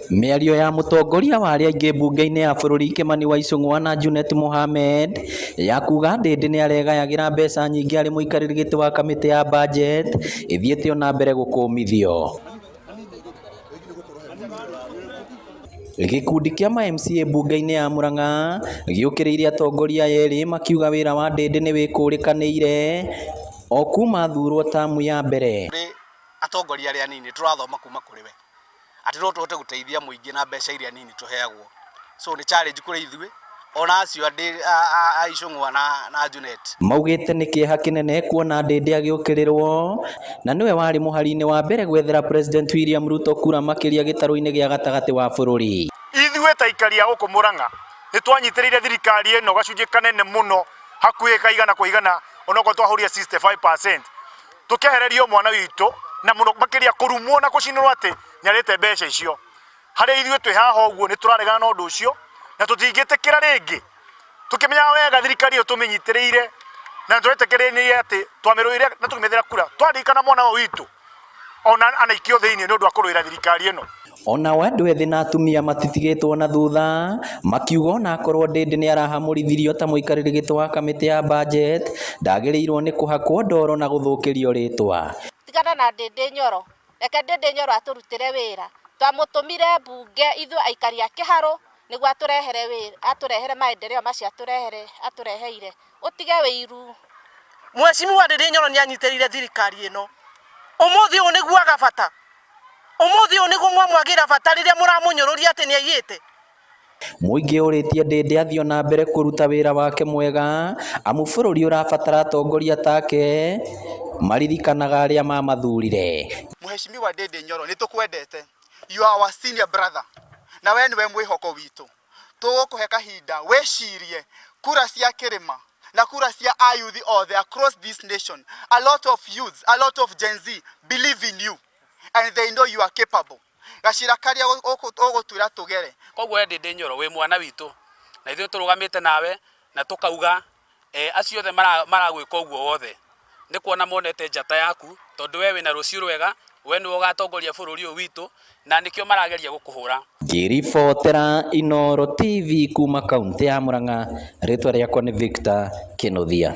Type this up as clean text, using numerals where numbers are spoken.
Mĩario ya mũtongoria wa arĩa aingĩ mbunge-inĩ ya bũrũri Kimani wa Icũng'wa na Junet Mohamed ya kuga Ndĩndĩ nĩ aregayagĩra mbeca nyingĩ harĩ mũikarĩri gĩtĩ wa kamĩtĩ ya budget ĩthiĩte ona mbere gũkũmithio. Gĩkundi kĩa ma-MCA mbunge-inĩ ya Murang'a gĩũkĩrĩire atongoria erĩ makiuga wĩra wa Ndĩndĩ nĩ wĩkũrĩkanĩire o kuma thurwo tamu ya mbere. Atongoria arĩa nini tũrathoma kuma kũrĩ we atĩ no tũhote gũteithia mũingĩ na mbeca iria nini tũheagwo, so nĩ challenge kũrĩ ithuĩ ona acio a Icũng'wa na Junet. Maugĩte nĩ kĩeha kĩnene kuona Ndĩndĩ agĩũkĩrĩrwo na nĩwe warĩ mũhari-inĩ wa mbere gwethera President William Ruto kura makĩria gĩtarũ-inĩ gĩa gatagatĩ wa bũrũri. Ithuĩ ta aikari a gũkũ Murang'a nĩ twanyitĩrĩire thirikari ĩno gacunjĩ kanene mũno, hakuhĩ kaigana kwa igana, onokorwo twahũria 65%, tũkehererio mwana witũ na mũno makĩria kũrumwo na gũcinĩrwo atĩ nĩarĩte mbeca icio. Harĩ ithuĩ twĩ haha ũguo nĩ tũraregana na ũndũ ũcio na tũtingĩtĩkĩra rĩngĩ, tũkĩmenya wega thirikari ĩyo tũmĩnyitĩrĩire na twetĩkĩrĩire atĩ twamĩrũire na tũkĩmĩthera kura, twaririkana mwana witũ ona anaikio thĩinĩ nĩ ũndũ wa kũrũĩra thirikari ĩno. Ona andũ ethĩ na atumia matitigĩtwo na thutha makiuga ona akorwo Ndĩndĩ nĩ arahamũrithirio ta mũikarĩri gĩtĩ wa kamĩtĩ ya budget ndagĩrĩirwo nĩ kũhakwo ndoro na gũthũkĩrio rĩtwa. Tigana na Ndĩndĩ Nyoro, reke Ndĩndĩ Nyoro atũrutĩre wĩra, twamũtũmire mbunge ithuĩ aikari a kĩharũ nĩguo atũrehere wĩra, atũrehere maendeleo macio atũreheire, ũtige wĩiru. Mheshimiwa Ndĩndĩ Nyoro nĩ anyitĩrĩire thirikari ĩno, ũmũthĩ ũyũ nĩguo agabata, ũmũthĩ ũyũ nĩguo mwamwagira bata rĩrĩa mũramũnyũrũria atĩ nĩ aiyĩte. Mũingĩ ũrĩtie Ndĩndĩ athiĩ na mbere kũruta wĩra wake mwega amu bũrũri ũrabatara atongoria take maririkanaga arĩa mamathurire. Mheshimiwa Ndĩndĩ Nyoro nĩ tũkwendete, you are our senior brother na we nĩwe mwĩhoko witũ, tũgũkũhe kahinda wĩcirie kura cia kĩrĩma na kura cia youth othe across this nation. A lot of youths, a lot of Gen Z believe in you and they know you are capable. Gacira karia ũgũtwĩra tũgere. Koguo Ndĩndĩ Nyoro wĩ mwana witũ na ithuĩ tũrũgamĩte nawe na tũkauga acio othe maragwĩka ũguo wothe nĩ kuona monete njata yaku tondũ we wĩna rũciũ rwega, we nĩwe ũgatongoria bũrũri ũyũ witũ na nĩkĩo marageria gũkũhũra. Ngĩribotera Inooro TV kuma kaunti ya Murang'a, rĩtwa rĩakwa nĩ Victor Kĩnuthia.